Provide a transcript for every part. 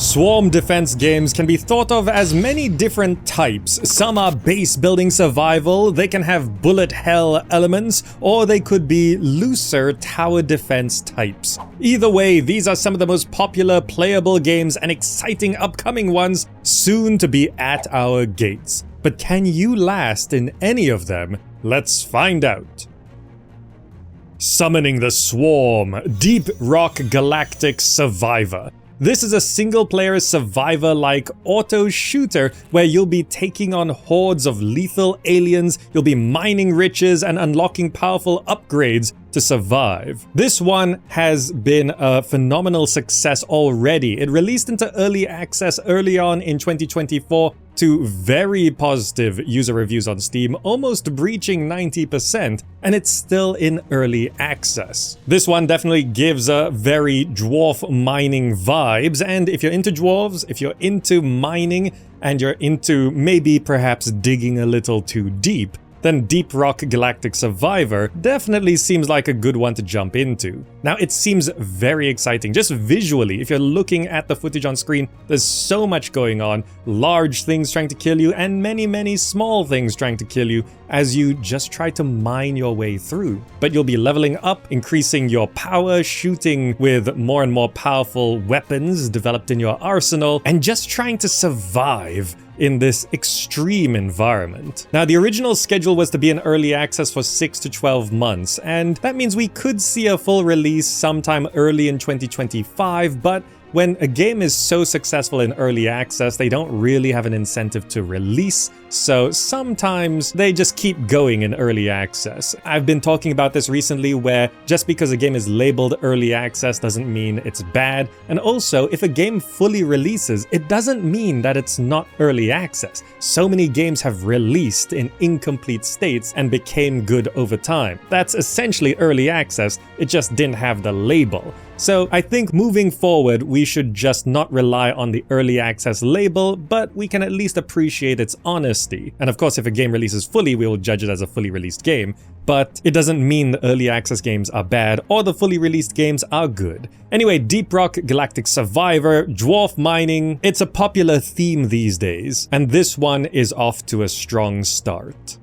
Swarm defense games can be thought of as many different types. Some are base building survival, they can have bullet hell elements, or they could be looser tower defense types. Either way, these are some of the most popular playable games and exciting upcoming ones soon to be at our gates. But can you last in any of them? Let's find out. Summoning the Swarm, Deep Rock Galactic Survivor. This is a single-player survivor-like auto shooter where you'll be taking on hordes of lethal aliens, you'll be mining riches and unlocking powerful upgrades to survive. This one has been a phenomenal success already. It released into early access early on in 2024 to very positive user reviews on Steam, almost breaching 90%, and it's still in early access. This one definitely gives a very dwarf mining vibes, and if you're into dwarves, if you're into mining, and you're into maybe perhaps digging a little too deep, then Deep Rock Galactic Survivor definitely seems like a good one to jump into. Now, it seems very exciting, just visually. If you're looking at the footage on screen, there's so much going on. Large things trying to kill you, and many small things trying to kill you as you just try to mine your way through. But you'll be leveling up, increasing your power, shooting with more and more powerful weapons developed in your arsenal, and just trying to survive in this extreme environment. Now, the original schedule was to be in early access for 6 to 12 months, and that means we could see a full release sometime early in 2025, but when a game is so successful in early access, they don't really have an incentive to release, so sometimes they just keep going in early access. I've been talking about this recently where just because a game is labeled early access doesn't mean it's bad, and also if a game fully releases, it doesn't mean that it's not early access. So many games have released in incomplete states and became good over time. That's essentially early access, it just didn't have the label. So I think moving forward, we should just not rely on the early access label, but we can at least appreciate its honesty. And of course, if a game releases fully, we will judge it as a fully released game. But it doesn't mean the early access games are bad or the fully released games are good. Anyway, Deep Rock Galactic Survivor, dwarf mining, it's a popular theme these days, and this one is off to a strong start.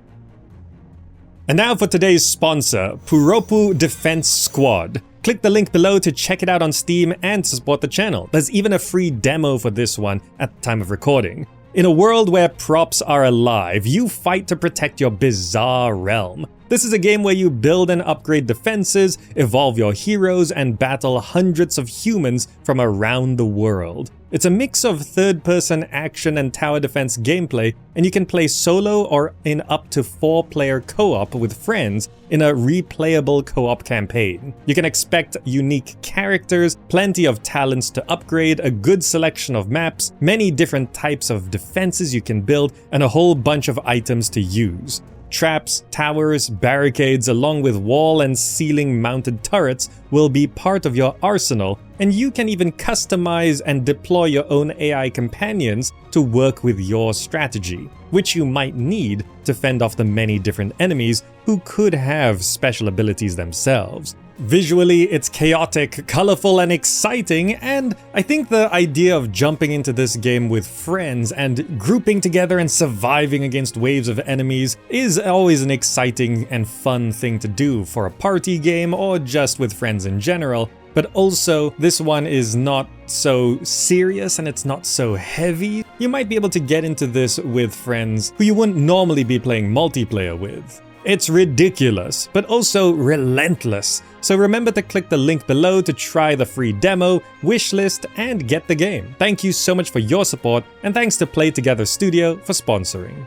And now for today's sponsor, Puropu Defense Squad. Click the link below to check it out on Steam and to support the channel. There's even a free demo for this one at the time of recording. In a world where props are alive, you fight to protect your bizarre realm. This is a game where you build and upgrade defenses, evolve your heroes, and battle hundreds of humans from around the world. It's a mix of third-person action and tower defense gameplay, and you can play solo or in up to 4-player co-op with friends in a replayable co-op campaign. You can expect unique characters, plenty of talents to upgrade, a good selection of maps, many different types of defenses you can build, and a whole bunch of items to use. Traps, towers, barricades, along with wall and ceiling mounted turrets will be part of your arsenal, and you can even customize and deploy your own AI companions to work with your strategy, which you might need to fend off the many different enemies who could have special abilities themselves. Visually, it's chaotic, colorful, and exciting, and I think the idea of jumping into this game with friends and grouping together and surviving against waves of enemies is always an exciting and fun thing to do for a party game or just with friends in general. But also, this one is not so serious and it's not so heavy. You might be able to get into this with friends who you wouldn't normally be playing multiplayer with. It's ridiculous, but also relentless. So remember to click the link below to try the free demo, wishlist, and get the game. Thank you so much for your support, and thanks to Play Together Studio for sponsoring.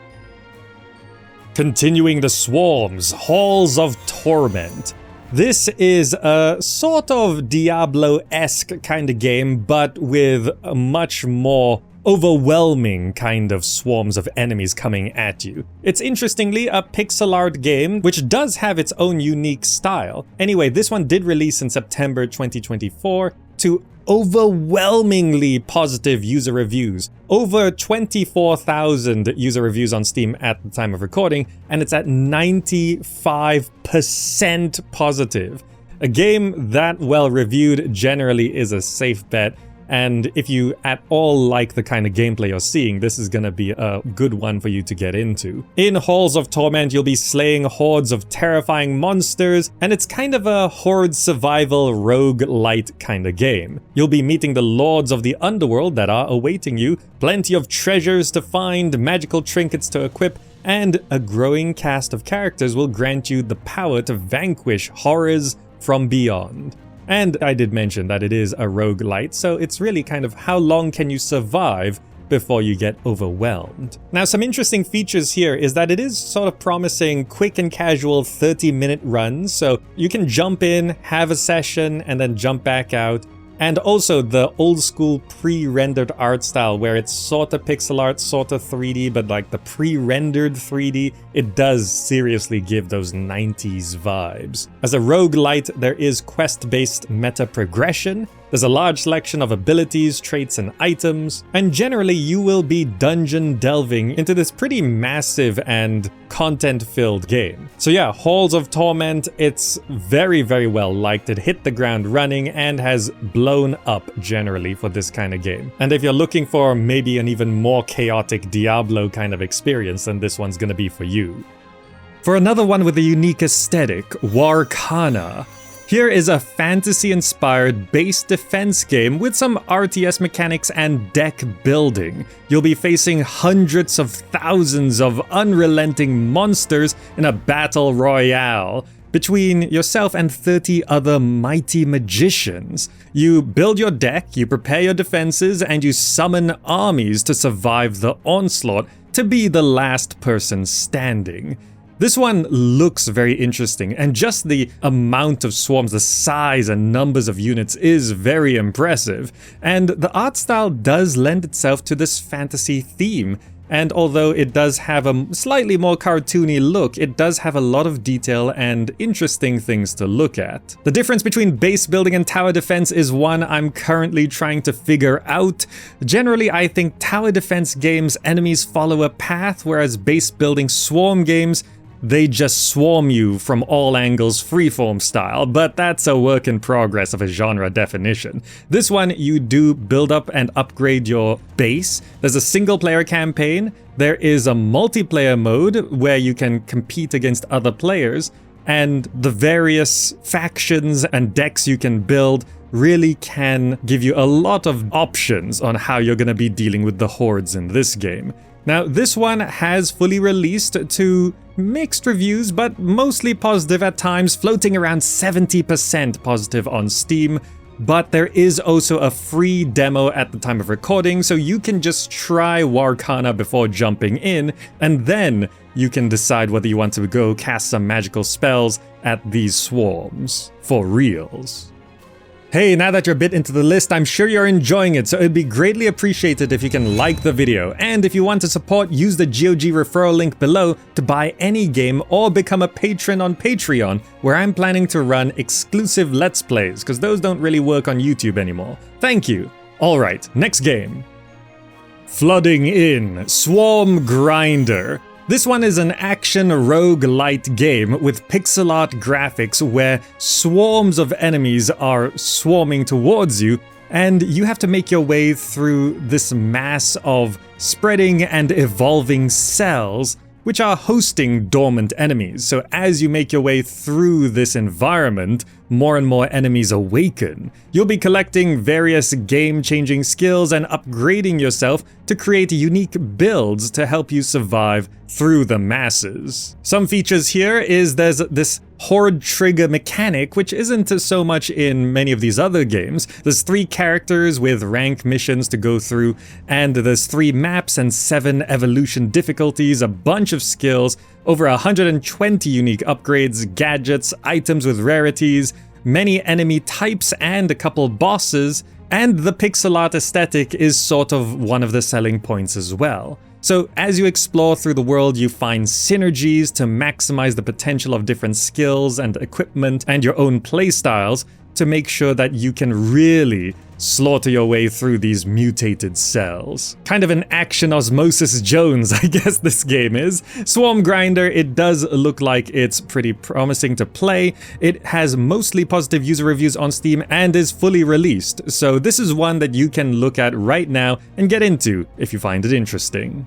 Continuing the Swarms, Halls of Torment. This is a sort of Diablo-esque kind of game, but with a much more overwhelming kind of swarms of enemies coming at you. It's interestingly a pixel art game, which does have its own unique style. Anyway, this one did release in September 2024 to overwhelmingly positive user reviews. Over 24,000 user reviews on Steam at the time of recording, and it's at 95% positive. A game that well reviewed generally is a safe bet, And if you at all like the kind of gameplay you're seeing, this is gonna be a good one for you to get into. In Halls of Torment, you'll be slaying hordes of terrifying monsters, and it's kind of a horde survival roguelite kind of game. You'll be meeting the lords of the underworld that are awaiting you, plenty of treasures to find, magical trinkets to equip, and a growing cast of characters will grant you the power to vanquish horrors from beyond. And I did mention that it is a roguelite, so it's really kind of how long can you survive before you get overwhelmed. Now, some interesting features here is that it is sort of promising quick and casual 30-minute runs, so you can jump in, have a session, and then jump back out. And also the old school pre-rendered art style where it's sorta pixel art, sorta 3D, but like the pre-rendered 3D, it does seriously give those 90s vibes. As a roguelite, there is quest-based meta progression. There's a large selection of abilities, traits, and items, and generally you will be dungeon delving into this pretty massive and content-filled game. So yeah, Halls of Torment, it's very, very well liked. It hit the ground running and has blown up generally for this kind of game. And if you're looking for maybe an even more chaotic Diablo kind of experience, then this one's gonna be for you. For another one with a unique aesthetic, WARCANA. Here is a fantasy-inspired base defense game with some RTS mechanics and deck building. You'll be facing hundreds of thousands of unrelenting monsters in a battle royale between yourself and 30 other mighty magicians. You build your deck, you prepare your defenses, and you summon armies to survive the onslaught to be the last person standing. This one looks very interesting, and just the amount of swarms, the size and numbers of units is very impressive, and the art style does lend itself to this fantasy theme. And although it does have a slightly more cartoony look, it does have a lot of detail and interesting things to look at. The difference between base building and tower defense is one I'm currently trying to figure out. Generally, I think tower defense games, enemies follow a path, whereas base building swarm games, they just swarm you from all angles freeform style, but that's a work in progress of a genre definition. This one, you do build up and upgrade your base. There's a single player campaign. There is a multiplayer mode where you can compete against other players, and the various factions and decks you can build really can give you a lot of options on how you're going to be dealing with the hordes in this game. Now, this one has fully released to mixed reviews, but mostly positive at times, floating around 70% positive on Steam. But there is also a free demo at the time of recording, so you can just try WARCANA before jumping in, and then you can decide whether you want to go cast some magical spells at these swarms. For reals. Hey, now that you're a bit into the list, I'm sure you're enjoying it, so it'd be greatly appreciated if you can like the video. And if you want to support, use the GOG referral link below to buy any game or become a patron on Patreon, where I'm planning to run exclusive Let's Plays, because those don't really work on YouTube anymore. Thank you. Alright, next game. Flooding in, Swarm Grinder. This one is an action roguelite game with pixel art graphics where swarms of enemies are swarming towards you, and you have to make your way through this mass of spreading and evolving cells which are hosting dormant enemies. So as you make your way through this environment, more and more enemies awaken. You'll be collecting various game-changing skills and upgrading yourself to create unique builds to help you survive through the masses. Some features here is there's this horde trigger mechanic, which isn't so much in many of these other games. There's 3 characters with rank missions to go through, and there's 3 maps and 7 evolution difficulties, a bunch of skills, over 120 unique upgrades, gadgets, items with rarities, many enemy types and a couple bosses, and the pixel art aesthetic is sort of one of the selling points as well. So as you explore through the world, you find synergies to maximize the potential of different skills and equipment and your own playstyles to make sure that you can really slaughter your way through these mutated cells. Kind of an action Osmosis Jones, I guess this game is. Swarm Grinder, it does look like it's pretty promising to play. It has mostly positive user reviews on Steam and is fully released, so this is one that you can look at right now and get into if you find it interesting.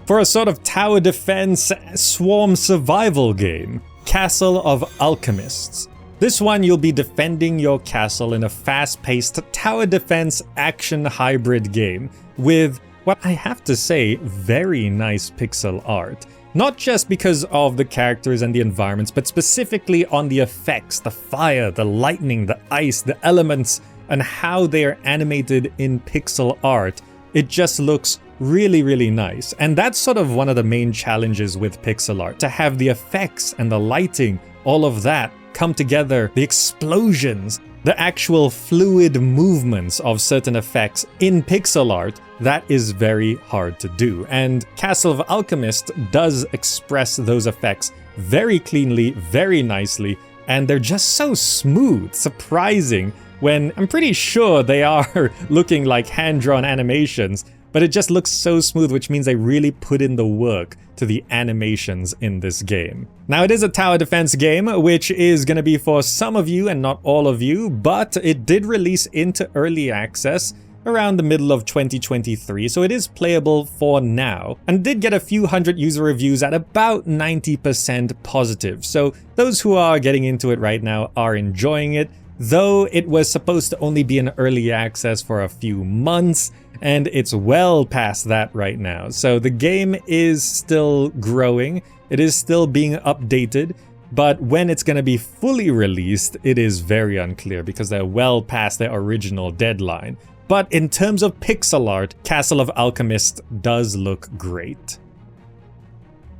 For a sort of tower defense swarm survival game, Castle of Alchemists. This one, you'll be defending your castle in a fast-paced tower defense action hybrid game with, what I have to say, very nice pixel art. Not just because of the characters and the environments, but specifically on the effects, the fire, the lightning, the ice, the elements, and how they are animated in pixel art. It just looks really, really nice. And that's sort of one of the main challenges with pixel art, to have the effects and the lighting, all of that come together, the explosions, the actual fluid movements of certain effects in pixel art. That is very hard to do. And Castle of Alchemist does express those effects very cleanly, very nicely, and they're just so smooth, surprising, when I'm pretty sure they are looking like hand-drawn animations, but it just looks so smooth, which means they really put in the work to the animations in this game. Now, it is a tower defense game, which is going to be for some of you and not all of you, but it did release into early access around the middle of 2023, so it is playable for now, and did get a few hundred user reviews at about 90% positive, so those who are getting into it right now are enjoying it, though it was supposed to only be in early access for a few months, and it's well past that right now. So the game is still growing, it is still being updated, but when it's going to be fully released, it is very unclear because they're well past their original deadline. But in terms of pixel art, Castle of Alchemist does look great.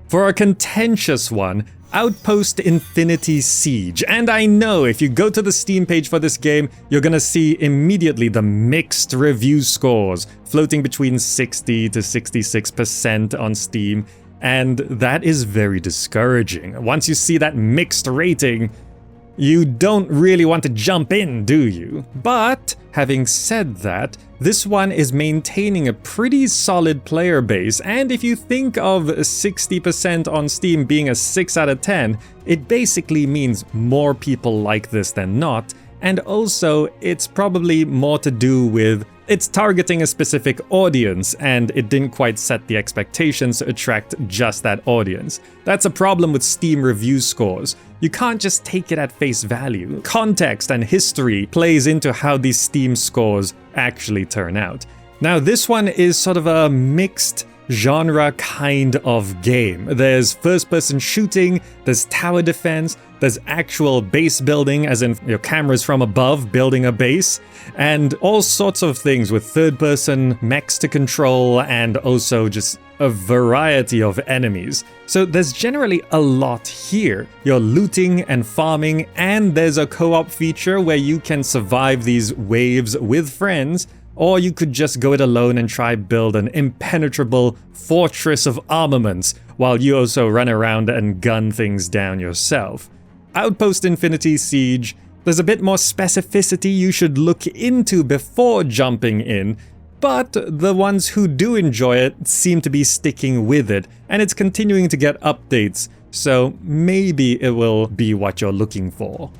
For a contentious one, Outpost Infinity Siege. And I know if you go to the Steam page for this game, you're gonna see immediately the mixed review scores floating between 60 to 66% on Steam, and that is very discouraging. Once you see that mixed rating, you don't really want to jump in, do you? But having said that, this one is maintaining a pretty solid player base, and if you think of 60% on Steam being a 6 out of 10, it basically means more people like this than not, and also it's probably more to do with it's targeting a specific audience, and it didn't quite set the expectations to attract just that audience. That's a problem with Steam review scores. You can't just take it at face value. Context and history plays into how these Steam scores actually turn out. Now, this one is sort of a mixed genre kind of game. There's first-person shooting, there's tower defense, there's actual base building, as in your cameras from above building a base, and all sorts of things with third-person mechs to control, and also just a variety of enemies. So there's generally a lot here. You're looting and farming, and there's a co-op feature where you can survive these waves with friends, or you could just go it alone and try build an impenetrable fortress of armaments while you also run around and gun things down yourself. Outpost Infinity Siege, there's a bit more specificity you should look into before jumping in, but the ones who do enjoy it seem to be sticking with it, and it's continuing to get updates, so maybe it will be what you're looking for.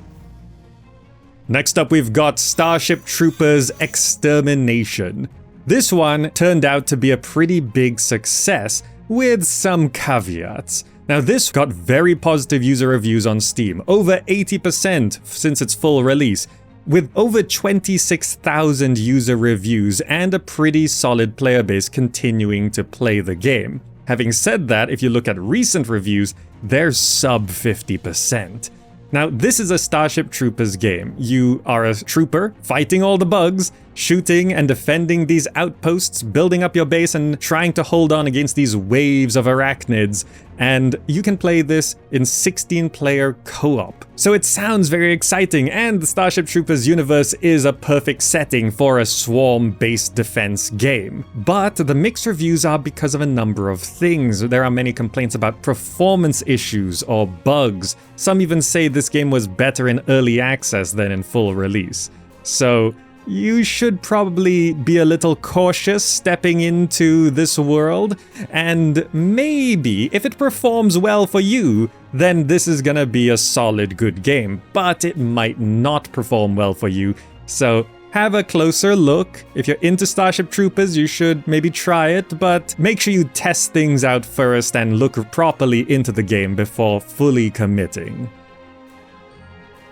Next up, we've got Starship Troopers Extermination. This one turned out to be a pretty big success, with some caveats. Now, this got very positive user reviews on Steam, over 80% since its full release, with over 26,000 user reviews and a pretty solid player base continuing to play the game. Having said that, if you look at recent reviews, they're sub 50%. Now, this is a Starship Troopers game. You are a trooper fighting all the bugs, shooting and defending these outposts, building up your base and trying to hold on against these waves of arachnids. And you can play this in 16-player co-op. So it sounds very exciting, and the Starship Troopers universe is a perfect setting for a swarm-based defense game. But the mixed reviews are because of a number of things. There are many complaints about performance issues or bugs. Some even say this game was better in early access than in full release. So you should probably be a little cautious stepping into this world, and maybe if it performs well for you, then this is gonna be a solid good game, but it might not perform well for you, so have a closer look. If you're into Starship Troopers, you should maybe try it, but make sure you test things out first and look properly into the game before fully committing.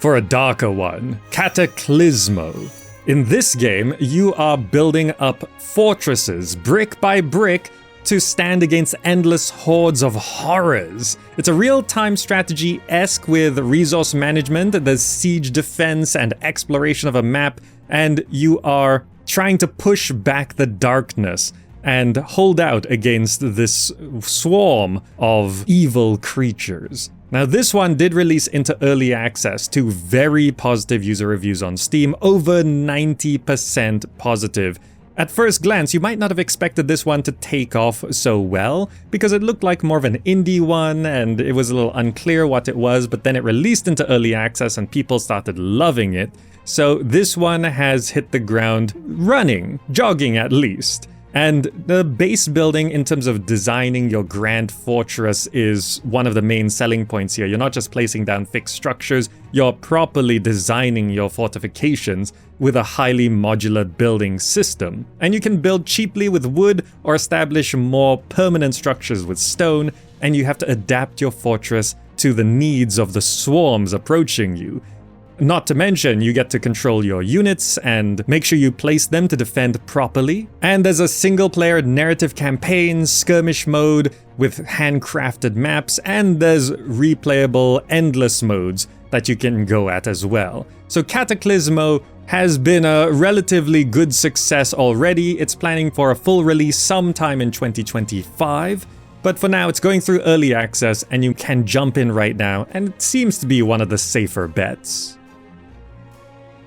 For a darker one, Cataclismo. In this game, you are building up fortresses, brick by brick, to stand against endless hordes of horrors. It's a real-time strategy-esque with resource management, there's siege defense and exploration of a map, and you are trying to push back the darkness and hold out against this swarm of evil creatures. Now, this one did release into early access to very positive user reviews on Steam, over 90% positive. At first glance, you might not have expected this one to take off so well, because it looked like more of an indie one, and it was a little unclear what it was, but then it released into early access and people started loving it. So this one has hit the ground running, jogging at least. And the base building in terms of designing your grand fortress is one of the main selling points here. You're not just placing down fixed structures, you're properly designing your fortifications with a highly modular building system. And you can build cheaply with wood or establish more permanent structures with stone, and you have to adapt your fortress to the needs of the swarms approaching you. Not to mention, you get to control your units and make sure you place them to defend properly. And there's a single-player narrative campaign, skirmish mode with handcrafted maps, and there's replayable endless modes that you can go at as well. So Cataclismo has been a relatively good success already. It's planning for a full release sometime in 2025. But for now, it's going through early access and you can jump in right now, and it seems to be one of the safer bets.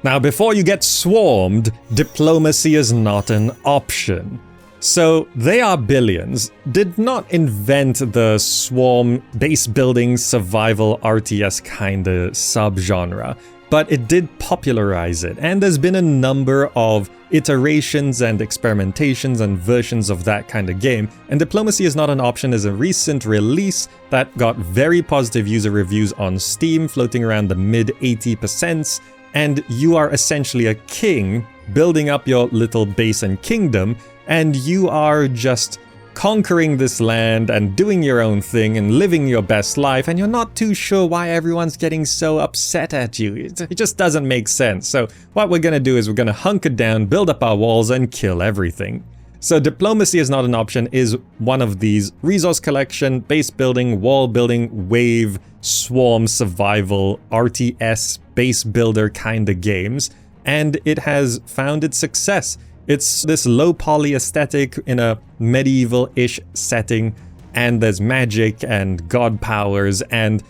Now, before you get swarmed, diplomacy is not an option. So, They Are Billions did not invent the swarm base building survival RTS kinda subgenre, but it did popularize it, and there's been a number of iterations and experimentations and versions of that kind of game, and Diplomacy is Not an Option is a recent release that got very positive user reviews on Steam, floating around the mid 80%, and you are essentially a king building up your little base and kingdom, and you are just conquering this land and doing your own thing and living your best life, and you're not too sure why everyone's getting so upset at you. It just doesn't make sense. So what we're gonna do is we're gonna hunker down, build up our walls, and kill everything. So Diplomacy is Not an Option is one of these resource collection, base building, wall building, wave, swarm survival, RTS, base builder kind of games, and it has found its success. It's this low poly aesthetic in a medieval-ish setting, and there's magic and god powers, and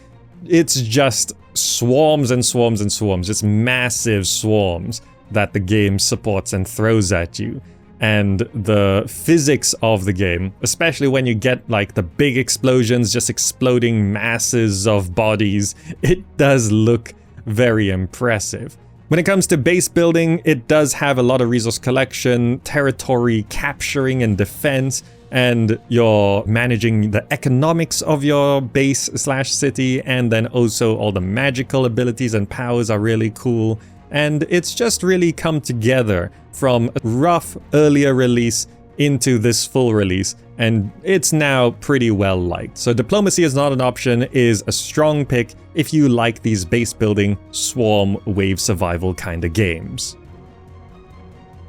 it's just swarms and swarms and swarms. It's massive swarms that the game supports and throws at you. And the physics of the game, especially when you get like the big explosions, just exploding masses of bodies, it does look very impressive. When it comes to base building, it does have a lot of resource collection, territory capturing and defense, and you're managing the economics of your base / city, and then also all the magical abilities and powers are really cool. And it's just really come together from a rough earlier release into this full release, and it's now pretty well liked. So Diplomacy is Not an Option is a strong pick if you like these base building, swarm, wave survival kind of games.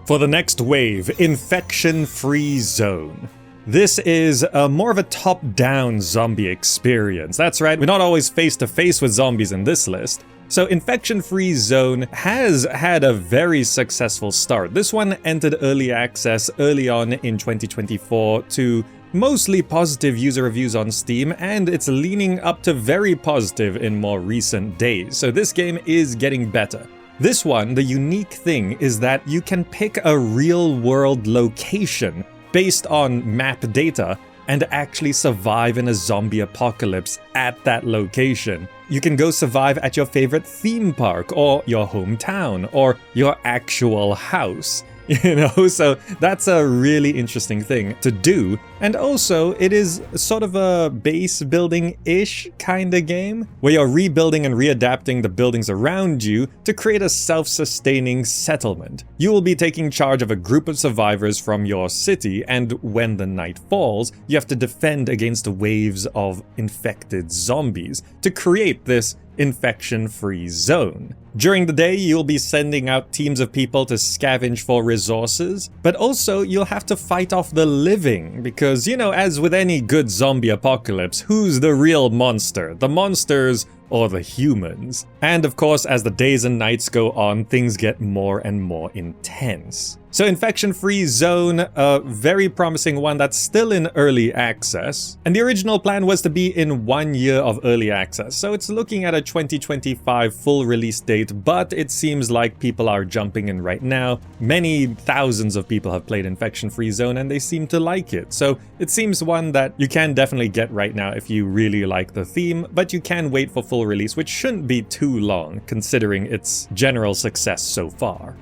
For the next wave, Infection-Free Zone. This is more of a top-down zombie experience. That's right, we're not always face-to-face with zombies in this list. So Infection-Free Zone has had a very successful start. This one entered early access early on in 2024 to mostly positive user reviews on Steam, and it's leaning up to very positive in more recent days. So this game is getting better. This one, the unique thing is that you can pick a real-world location based on map data and actually survive in a zombie apocalypse at that location. You can go survive at your favorite theme park, or your hometown, or your actual house. You know, so that's a really interesting thing to do. And also, it is sort of a base building-ish kind of game, where you're rebuilding and readapting the buildings around you to create a self-sustaining settlement. You will be taking charge of a group of survivors from your city, and when the night falls, you have to defend against waves of infected zombies to create this infection-free zone. During the day, you'll be sending out teams of people to scavenge for resources, but also you'll have to fight off the living because, you know, as with any good zombie apocalypse, who's the real monster? The monsters or the humans? And of course, as the days and nights go on, things get more and more intense. So Infection-Free Zone, a very promising one that's still in early access. And the original plan was to be in 1 year of early access, so it's looking at a 2025 full release date, but it seems like people are jumping in right now. Many thousands of people have played Infection-Free Zone and they seem to like it. So it seems one that you can definitely get right now if you really like the theme, but you can wait for full release, which shouldn't be too long considering its general success so far.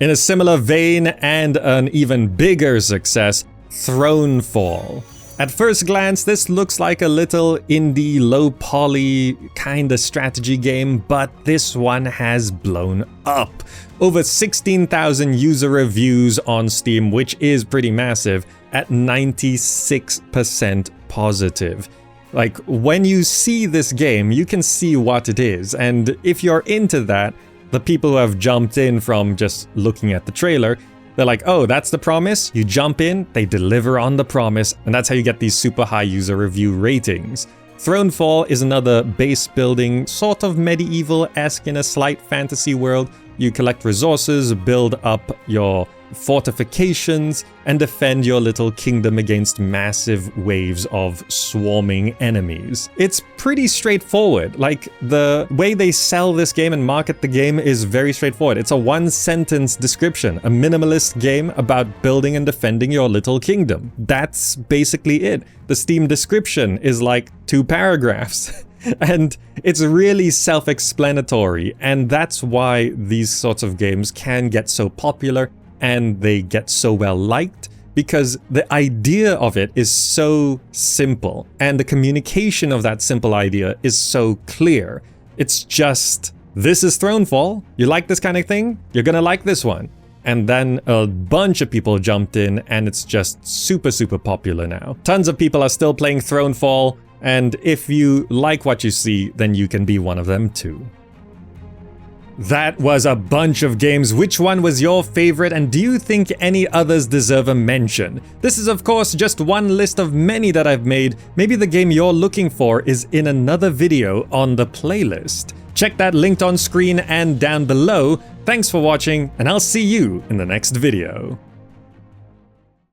In a similar vein and an even bigger success, Thronefall. At first glance, this looks like a little indie, low-poly kinda strategy game, but this one has blown up. Over 16,000 user reviews on Steam, which is pretty massive, at 96% positive. Like, when you see this game, you can see what it is, and if you're into that, the people who have jumped in from just looking at the trailer, they're like, oh, that's the promise? You jump in, they deliver on the promise, and that's how you get these super high user review ratings. Thronefall is another base building, sort of medieval-esque in a slight fantasy world. You collect resources, build up your fortifications, and defend your little kingdom against massive waves of swarming enemies. It's pretty straightforward. Like, the way they sell this game and market the game is very straightforward. It's a one-sentence description, a minimalist game about building and defending your little kingdom. That's basically it. The Steam description is like 2 paragraphs. And it's really self-explanatory, and that's why these sorts of games can get so popular and they get so well liked, because the idea of it is so simple and the communication of that simple idea is so clear. It's just, this is Thronefall, you like this kind of thing? You're gonna like this one. And then a bunch of people jumped in and it's just super, super popular now. Tons of people are still playing Thronefall, and if you like what you see, then you can be one of them too. That was a bunch of games. Which one was your favorite, and do you think any others deserve a mention? This is of course just one list of many that I've made. Maybe the game you're looking for is in another video on the playlist. Check that linked on screen and down below. Thanks for watching, and I'll see you in the next video.